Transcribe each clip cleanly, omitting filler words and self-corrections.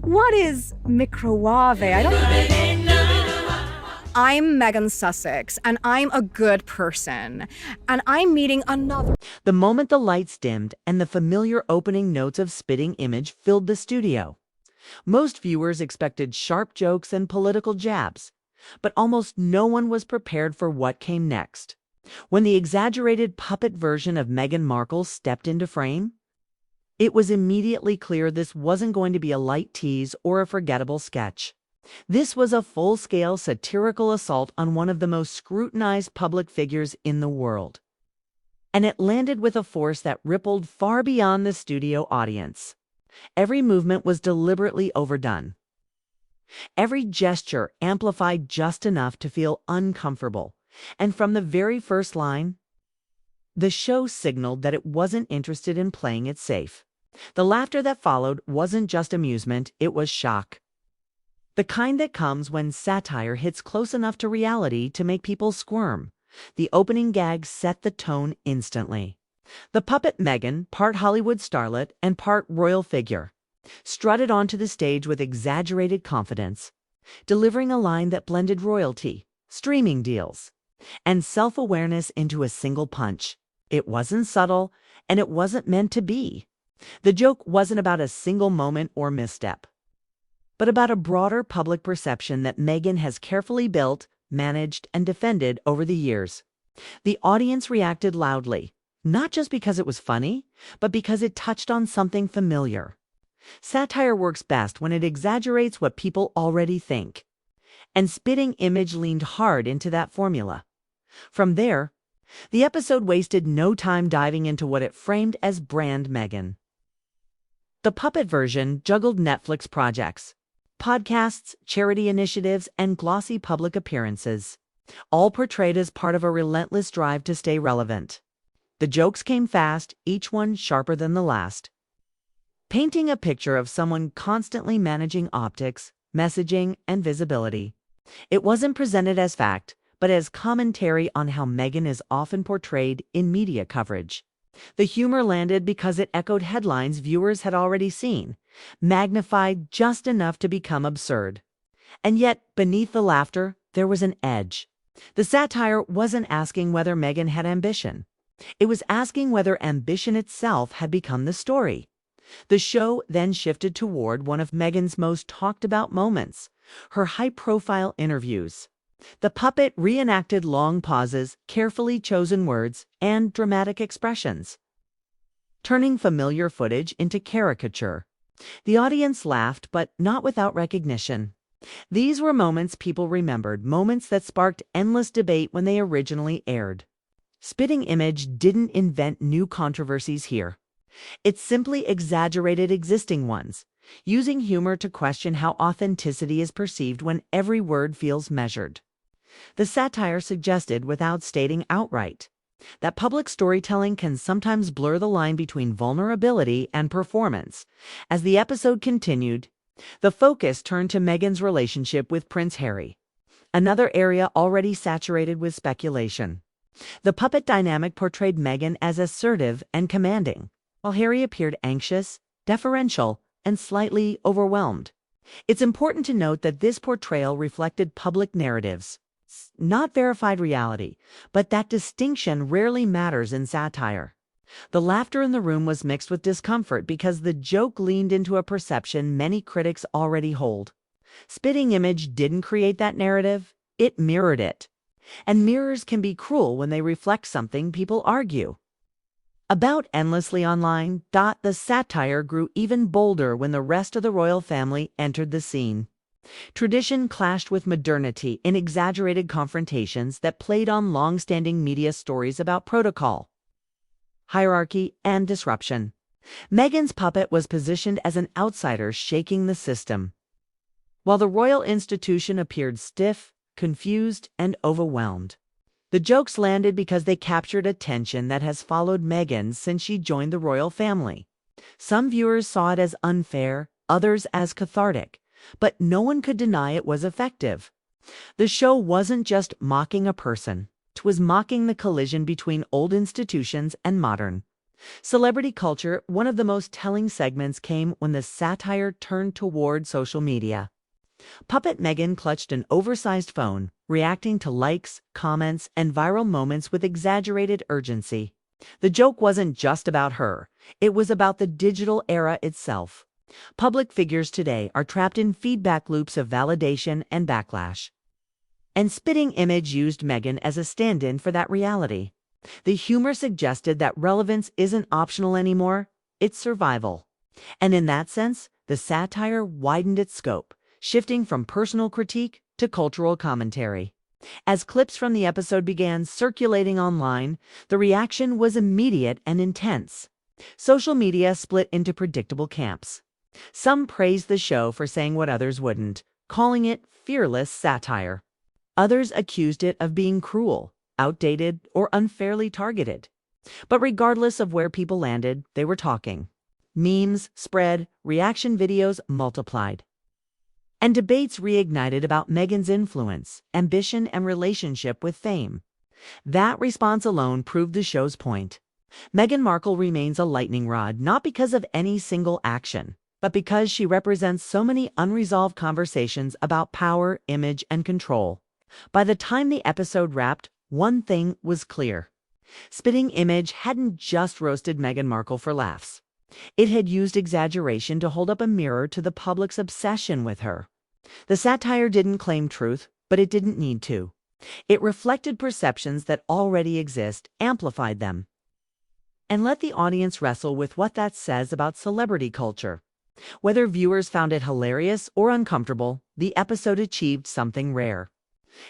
What is microwave? I'm Megan Sussex, and I'm a good person. And I'm meeting another. The moment the lights dimmed and the familiar opening notes of Spitting Image filled the studio, most viewers expected sharp jokes and political jabs, but almost no one was prepared for what came next. When the exaggerated puppet version of Meghan Markle stepped into frame, it was immediately clear this wasn't going to be a light tease or a forgettable sketch. This was a full-scale satirical assault on one of the most scrutinized public figures in the world. And it landed with a force that rippled far beyond the studio audience. Every movement was deliberately overdone. Every gesture amplified just enough to feel uncomfortable. And from the very first line, the show signaled that it wasn't interested in playing it safe. The laughter that followed wasn't just amusement, it was shock. The kind that comes when satire hits close enough to reality to make people squirm. The opening gag set the tone instantly. The puppet Meghan, part Hollywood starlet and part royal figure, strutted onto the stage with exaggerated confidence, delivering a line that blended royalty, streaming deals, and self-awareness into a single punch. It wasn't subtle, and it wasn't meant to be. The joke wasn't about a single moment or misstep, but about a broader public perception that Meghan has carefully built, managed, and defended over the years. The audience reacted loudly, not just because it was funny, but because it touched on something familiar. Satire works best when it exaggerates what people already think, and Spitting Image leaned hard into that formula. From there, the episode wasted no time diving into what it framed as brand Meghan. The puppet version juggled Netflix projects, podcasts, charity initiatives, and glossy public appearances, all portrayed as part of a relentless drive to stay relevant. The jokes came fast, each one sharper than the last, painting a picture of someone constantly managing optics, messaging, and visibility. It wasn't presented as fact, but as commentary on how Meghan is often portrayed in media coverage. The humor landed because it echoed headlines viewers had already seen, magnified just enough to become absurd. And yet, beneath the laughter, there was an edge. The satire wasn't asking whether Meghan had ambition. It was asking whether ambition itself had become the story. The show then shifted toward one of Meghan's most talked-about moments, her high-profile interviews. The puppet reenacted long pauses, carefully chosen words, and dramatic expressions, turning familiar footage into caricature. The audience laughed, but not without recognition. These were moments people remembered, moments that sparked endless debate when they originally aired. Spitting Image didn't invent new controversies here. It simply exaggerated existing ones, using humor to question how authenticity is perceived when every word feels measured. The satire suggested, without stating outright, that public storytelling can sometimes blur the line between vulnerability and performance. As the episode continued, the focus turned to Meghan's relationship with Prince Harry, another area already saturated with speculation. The puppet dynamic portrayed Meghan as assertive and commanding, while Harry appeared anxious, deferential, and slightly overwhelmed. It's important to note that this portrayal reflected public narratives, not verified reality, but that distinction rarely matters in satire. The laughter in the room was mixed with discomfort because the joke leaned into a perception many critics already hold. Spitting Image didn't create that narrative, it mirrored it. And mirrors can be cruel when they reflect something people argue about endlessly online. The satire grew even bolder when the rest of the royal family entered the scene. Tradition clashed with modernity in exaggerated confrontations that played on long-standing media stories about protocol, hierarchy, and disruption. Meghan's puppet was positioned as an outsider shaking the system, while the royal institution appeared stiff, confused, and overwhelmed. The jokes landed because they captured a tension that has followed Meghan since she joined the royal family. Some viewers saw it as unfair, others as cathartic, but no one could deny it was effective. The show wasn't just mocking a person, it was mocking the collision between old institutions and modern. Celebrity culture, one of the most telling segments came when the satire turned toward social media. Puppet Meghan clutched an oversized phone, reacting to likes, comments, and viral moments with exaggerated urgency. The joke wasn't just about her, it was about the digital era itself. Public figures today are trapped in feedback loops of validation and backlash. And Spitting Image used Meghan as a stand-in for that reality. The humor suggested that relevance isn't optional anymore, it's survival. And in that sense, the satire widened its scope, shifting from personal critique to cultural commentary. As clips from the episode began circulating online, the reaction was immediate and intense. Social media split into predictable camps. Some praised the show for saying what others wouldn't, calling it fearless satire. Others accused it of being cruel, outdated, or unfairly targeted. But regardless of where people landed, they were talking. Memes spread, reaction videos multiplied. And debates reignited about Meghan's influence, ambition, and relationship with fame. That response alone proved the show's point. Meghan Markle remains a lightning rod not because of any single action, but because she represents so many unresolved conversations about power, image, and control. By the time the episode wrapped, one thing was clear. Spitting Image hadn't just roasted Meghan Markle for laughs. It had used exaggeration to hold up a mirror to the public's obsession with her. The satire didn't claim truth, but it didn't need to. It reflected perceptions that already exist, amplified them, and let the audience wrestle with what that says about celebrity culture. Whether viewers found it hilarious or uncomfortable, the episode achieved something rare.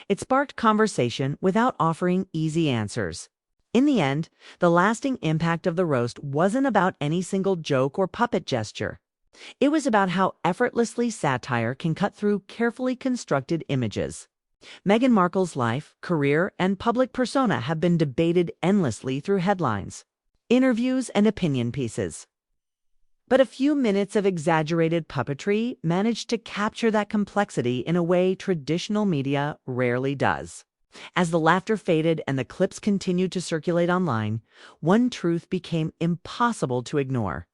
It sparked conversation without offering easy answers. In the end, the lasting impact of the roast wasn't about any single joke or puppet gesture. It was about how effortlessly satire can cut through carefully constructed images. Meghan Markle's life, career, and public persona have been debated endlessly through headlines, interviews, and opinion pieces. But a few minutes of exaggerated puppetry managed to capture that complexity in a way traditional media rarely does. As the laughter faded and the clips continued to circulate online, one truth became impossible to ignore.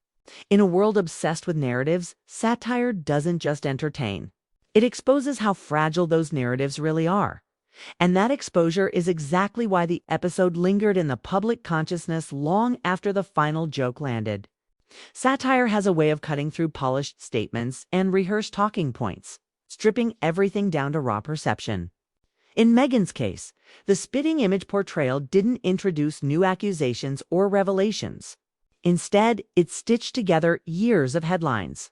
In a world obsessed with narratives, satire doesn't just entertain. It exposes how fragile those narratives really are. And that exposure is exactly why the episode lingered in the public consciousness long after the final joke landed. Satire has a way of cutting through polished statements and rehearsed talking points, stripping everything down to raw perception. In Meghan's case, the Spitting Image portrayal didn't introduce new accusations or revelations. Instead, it stitched together years of headlines,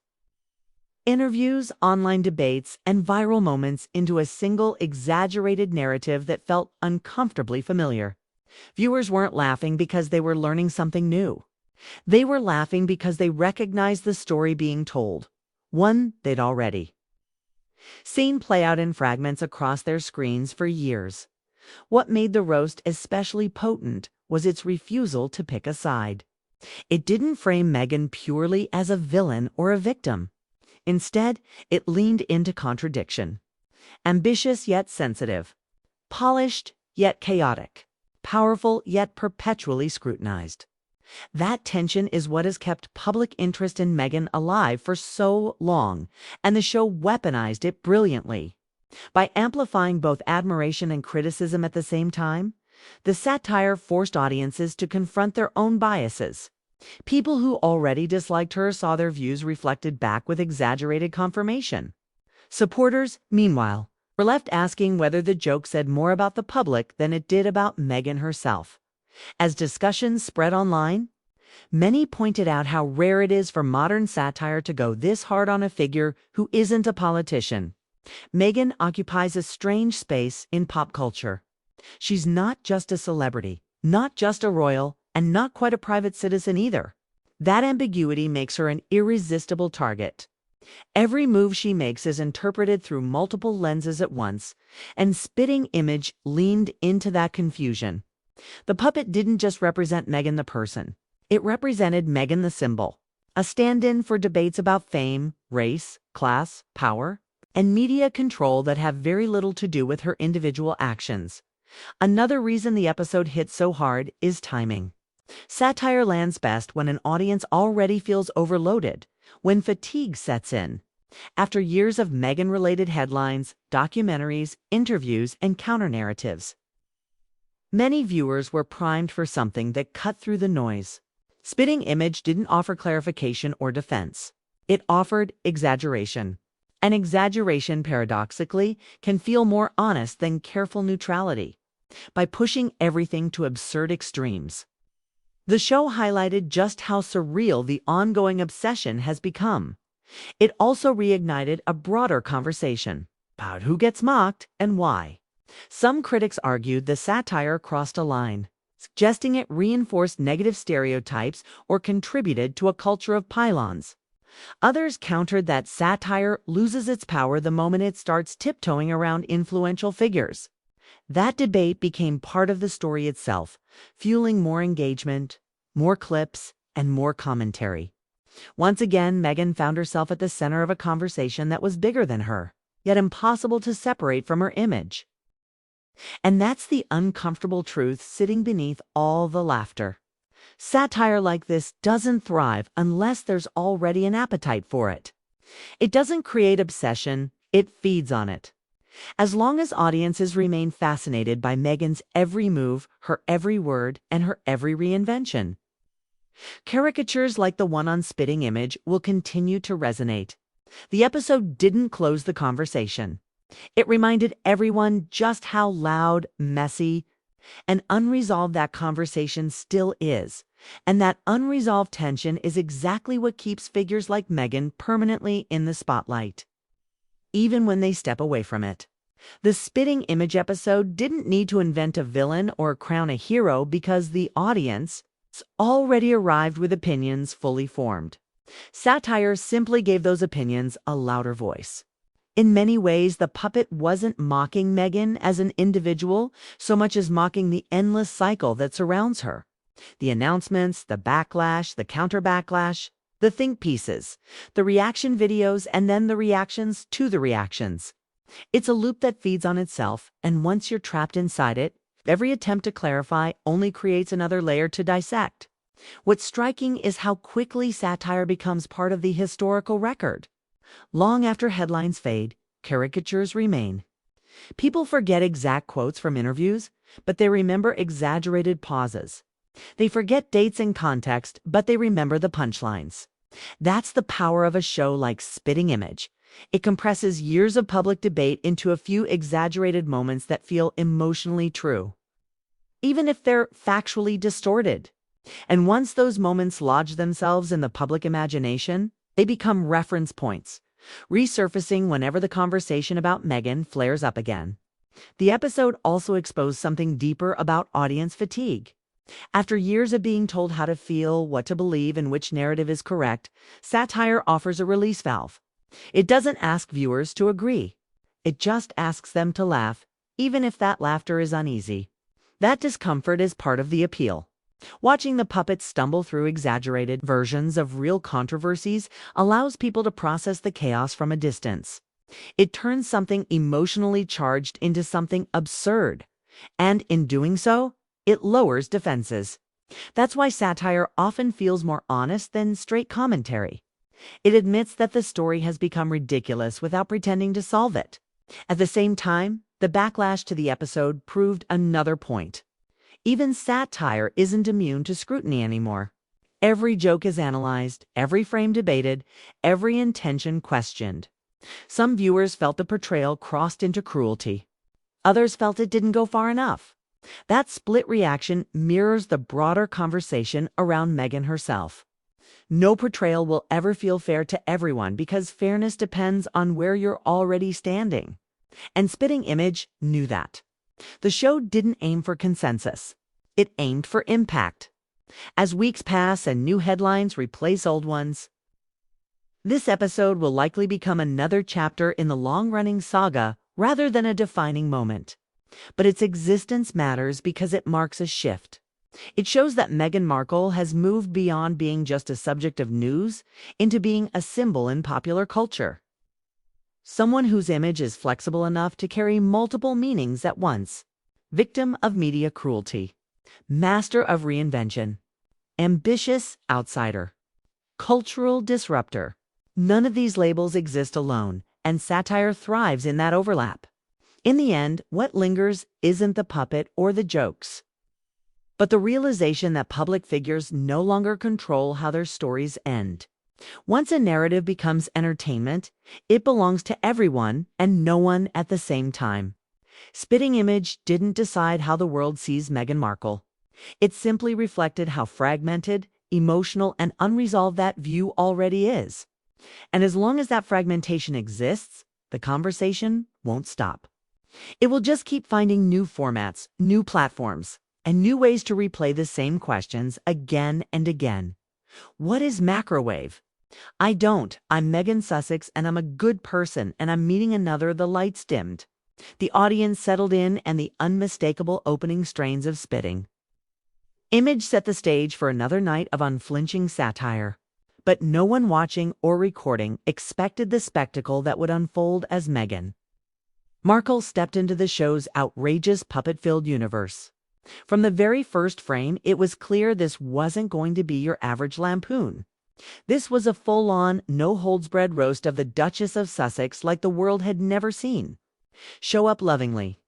interviews, online debates, and viral moments into a single exaggerated narrative that felt uncomfortably familiar. Viewers weren't laughing because they were learning something new. They were laughing because they recognized the story being told, one they'd already seen play out in fragments across their screens for years. What made the roast especially potent was its refusal to pick a side. It didn't frame Meghan purely as a villain or a victim. Instead, it leaned into contradiction. Ambitious yet sensitive, polished yet chaotic, powerful yet perpetually scrutinized. That tension is what has kept public interest in Meghan alive for so long, and the show weaponized it brilliantly. By amplifying both admiration and criticism at the same time, the satire forced audiences to confront their own biases. People who already disliked her saw their views reflected back with exaggerated confirmation. Supporters, meanwhile, were left asking whether the joke said more about the public than it did about Meghan herself. As discussions spread online, many pointed out how rare it is for modern satire to go this hard on a figure who isn't a politician. Meghan occupies a strange space in pop culture. She's not just a celebrity, not just a royal, and not quite a private citizen either. That ambiguity makes her an irresistible target. Every move she makes is interpreted through multiple lenses at once, and Spitting Image leaned into that confusion. The puppet didn't just represent Meghan the person. It represented Meghan the symbol, a stand-in for debates about fame, race, class, power, and media control that have very little to do with her individual actions. Another reason the episode hit so hard is timing. Satire lands best when an audience already feels overloaded, when fatigue sets in. After years of Meghan-related headlines, documentaries, interviews, and counter-narratives, many viewers were primed for something that cut through the noise. Spitting Image didn't offer clarification or defense. It offered exaggeration. And exaggeration, paradoxically, can feel more honest than careful neutrality, by pushing everything to absurd extremes. The show highlighted just how surreal the ongoing obsession has become. It also reignited a broader conversation about who gets mocked and why. Some critics argued the satire crossed a line, suggesting it reinforced negative stereotypes or contributed to a culture of pylons. Others countered that satire loses its power the moment it starts tiptoeing around influential figures. That debate became part of the story itself, fueling more engagement, more clips, and more commentary. Once again, Meghan found herself at the center of a conversation that was bigger than her, yet impossible to separate from her image. And that's the uncomfortable truth sitting beneath all the laughter. Satire like this doesn't thrive unless there's already an appetite for it. It doesn't create obsession, it feeds on it. As long as audiences remain fascinated by Meghan's every move, her every word, and her every reinvention, caricatures like the one on Spitting Image will continue to resonate. The episode didn't close the conversation. It reminded everyone just how loud, messy, and unresolved that conversation still is. And that unresolved tension is exactly what keeps figures like Meghan permanently in the spotlight, even when they step away from it. The Spitting Image episode didn't need to invent a villain or crown a hero because the audience already arrived with opinions fully formed. Satire simply gave those opinions a louder voice. In many ways, the puppet wasn't mocking Meghan as an individual so much as mocking the endless cycle that surrounds her. The announcements, the backlash, the counter-backlash, the think pieces, the reaction videos, and then the reactions to the reactions. It's a loop that feeds on itself, and once you're trapped inside it, every attempt to clarify only creates another layer to dissect. What's striking is how quickly satire becomes part of the historical record. Long after headlines fade, caricatures remain. People forget exact quotes from interviews, but they remember exaggerated pauses. They forget dates and context, but they remember the punchlines. That's the power of a show like Spitting Image. It compresses years of public debate into a few exaggerated moments that feel emotionally true, even if they're factually distorted. And once those moments lodge themselves in the public imagination, they become reference points, resurfacing whenever the conversation about Meghan flares up again. The episode also exposed something deeper about audience fatigue. After years of being told how to feel, what to believe, and which narrative is correct, satire offers a release valve. It doesn't ask viewers to agree. It just asks them to laugh, even if that laughter is uneasy. That discomfort is part of the appeal. Watching the puppets stumble through exaggerated versions of real controversies allows people to process the chaos from a distance. It turns something emotionally charged into something absurd, and in doing so, it lowers defenses. That's why satire often feels more honest than straight commentary. It admits that the story has become ridiculous without pretending to solve it. At the same time, the backlash to the episode proved another point. Even satire isn't immune to scrutiny anymore. Every joke is analyzed, every frame debated, every intention questioned. Some viewers felt the portrayal crossed into cruelty. Others felt it didn't go far enough. That split reaction mirrors the broader conversation around Meghan herself. No portrayal will ever feel fair to everyone because fairness depends on where you're already standing. And Spitting Image knew that. The show didn't aim for consensus. It aimed for impact. As weeks pass and new headlines replace old ones, this episode will likely become another chapter in the long-running saga rather than a defining moment. But its existence matters because it marks a shift. It shows that Meghan Markle has moved beyond being just a subject of news into being a symbol in popular culture. Someone whose image is flexible enough to carry multiple meanings at once. Victim of media cruelty. Master of reinvention. ambitious outsider, cultural disruptor. None of these labels exist alone, and satire thrives in that overlap. In the end, what lingers isn't the puppet or the jokes, but the realization that public figures no longer control how their stories end. Once a narrative becomes entertainment, it belongs to everyone and no one at the same time. Spitting Image didn't decide how the world sees Meghan Markle. It simply reflected how fragmented, emotional, and unresolved that view already is. And as long as that fragmentation exists, the conversation won't stop. It will just keep finding new formats, new platforms, and new ways to replay the same questions again and again. What is macrowave? I don't. I'm Megan Sussex, and I'm a good person, and I'm meeting another. The lights dimmed. The audience settled in, and the unmistakable opening strains of spitting Image set the stage for another night of unflinching satire. But no one watching or recording expected the spectacle that would unfold as Meghan Markle stepped into the show's outrageous puppet-filled universe. From the very first frame, it was clear this wasn't going to be your average lampoon. This was a full-on, no-holds-barred roast of the Duchess of Sussex like the world had never seen. Show up lovingly.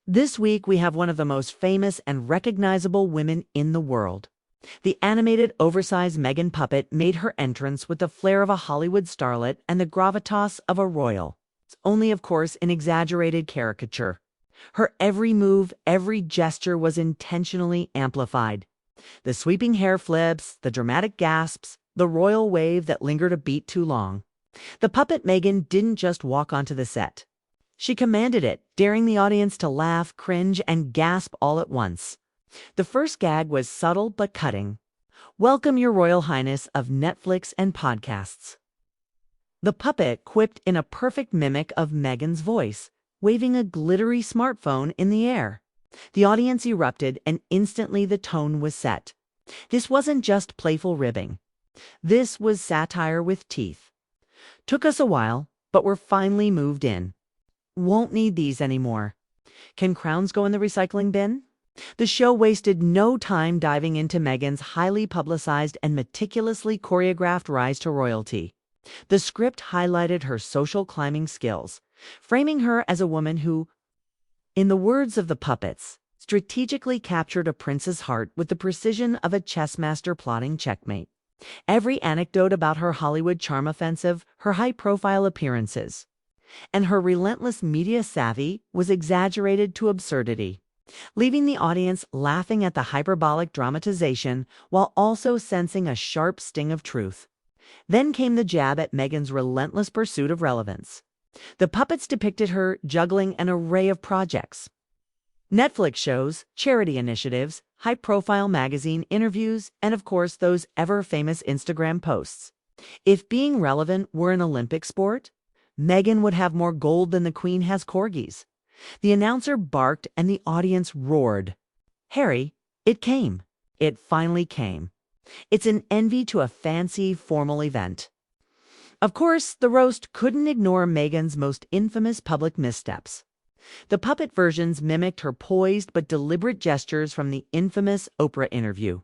This week, we have one of the most famous and recognizable women in the world. The animated, oversized Meghan puppet made her entrance with the flair of a Hollywood starlet and the gravitas of a royal. Only, of course, an exaggerated caricature. Her every move, every gesture was intentionally amplified. The sweeping hair flips, the dramatic gasps, the royal wave that lingered a beat too long. The puppet Meghan didn't just walk onto the set. She commanded it, daring the audience to laugh, cringe, and gasp all at once. The first gag was subtle but cutting. "Welcome, Your Royal Highness of Netflix and podcasts." The puppet quipped in a perfect mimic of Meghan's voice, waving a glittery smartphone in the air. The audience erupted, and instantly the tone was set. This wasn't just playful ribbing. This was satire with teeth. Took us a while, but we're finally moved in. Won't need these anymore. Can crowns go in the recycling bin? The show wasted no time diving into Meghan's highly publicized and meticulously choreographed rise to royalty. The script highlighted her social climbing skills, framing her as a woman who, in the words of the puppets, strategically captured a prince's heart with the precision of a chess master plotting checkmate. Every anecdote about her Hollywood charm offensive, her high-profile appearances, and her relentless media savvy was exaggerated to absurdity, leaving the audience laughing at the hyperbolic dramatization while also sensing a sharp sting of truth. Then came the jab at Meghan's relentless pursuit of relevance. The puppets depicted her juggling an array of projects: Netflix shows, charity initiatives, high-profile magazine interviews, and of course those ever-famous Instagram posts. If being relevant were an Olympic sport, Meghan would have more gold than the Queen has corgis. The announcer barked and the audience roared. Harry, it came. It finally came. It's an envy to a fancy, formal event. Of course, the roast couldn't ignore Meghan's most infamous public missteps. The puppet versions mimicked her poised but deliberate gestures from the infamous Oprah interview,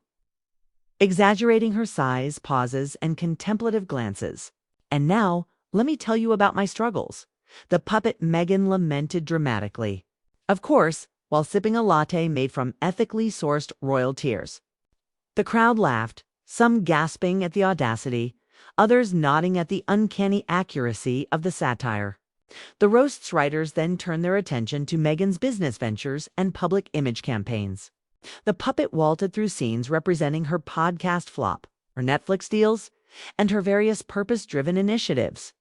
exaggerating her sighs, pauses, and contemplative glances. And now, let me tell you about my struggles. The puppet Meghan lamented dramatically. Of course, while sipping a latte made from ethically sourced royal tears. The crowd laughed, some gasping at the audacity, others nodding at the uncanny accuracy of the satire. The roast's writers then turned their attention to Meghan's business ventures and public image campaigns. The puppet vaulted through scenes representing her podcast flop, her Netflix deals, and her various purpose-driven initiatives.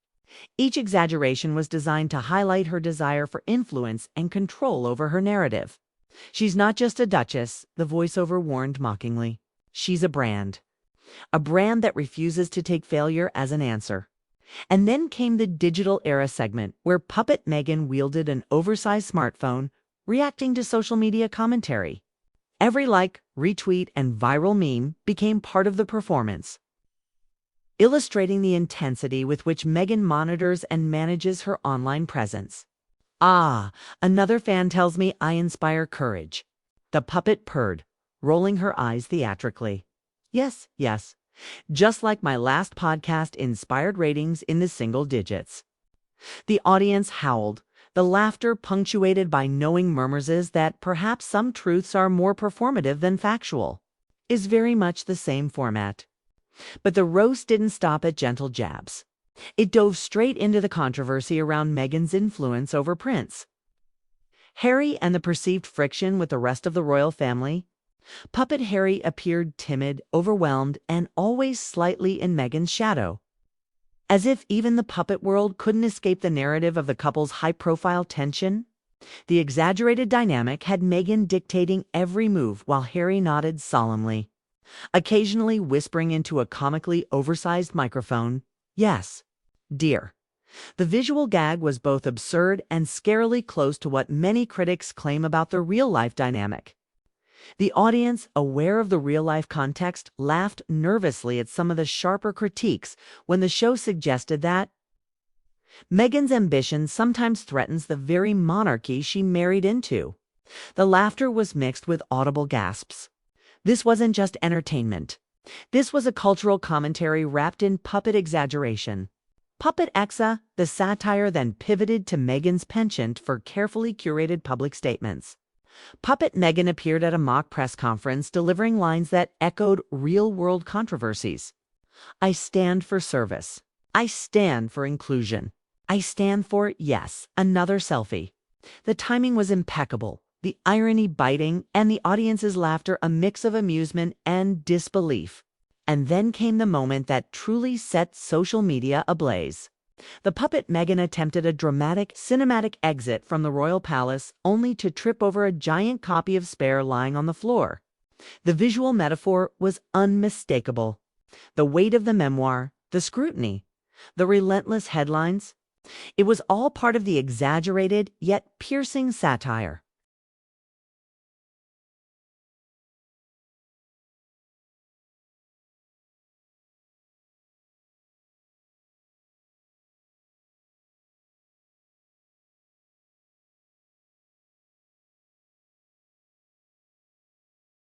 Each exaggeration was designed to highlight her desire for influence and control over her narrative. She's not just a duchess, the voiceover warned mockingly. She's a brand that refuses to take failure as an answer. And then came the digital era segment, where puppet Meghan wielded an oversized smartphone, reacting to social media commentary. Every like, retweet, and viral meme became part of the performance, illustrating the intensity with which Meghan monitors and manages her online presence. Ah, another fan tells me I inspire courage. The puppet purred, rolling her eyes theatrically. Yes, yes. Just like my last podcast inspired ratings in the single digits. The audience howled, the laughter punctuated by knowing murmurs that perhaps some truths are more performative than factual. Is very much the same format. But the roast didn't stop at gentle jabs. It dove straight into the controversy around Meghan's influence over Prince Harry and the perceived friction with the rest of the royal family. Puppet Harry appeared timid, overwhelmed, and always slightly in Meghan's shadow. As if even the puppet world couldn't escape the narrative of the couple's high-profile tension. The exaggerated dynamic had Meghan dictating every move while Harry nodded solemnly, occasionally whispering into a comically oversized microphone, "Yes, dear." The visual gag was both absurd and scarily close to what many critics claim about the real-life dynamic. The audience, aware of the real-life context, laughed nervously at some of the sharper critiques when the show suggested that Meghan's ambition sometimes threatens the very monarchy she married into. The laughter was mixed with audible gasps. This wasn't just entertainment. This was a cultural commentary wrapped in puppet exaggeration. Puppet Exa, the satire then pivoted to Meghan's penchant for carefully curated public statements. Puppet Meghan appeared at a mock press conference delivering lines that echoed real-world controversies. "I stand for service. I stand for inclusion. I stand for, yes, another selfie." The timing was impeccable, the irony biting, and the audience's laughter a mix of amusement and disbelief. And then came the moment that truly set social media ablaze. The puppet Meghan attempted a dramatic, cinematic exit from the royal palace only to trip over a giant copy of Spare lying on the floor. The visual metaphor was unmistakable. The weight of the memoir, the scrutiny, the relentless headlines. It was all part of the exaggerated yet piercing satire.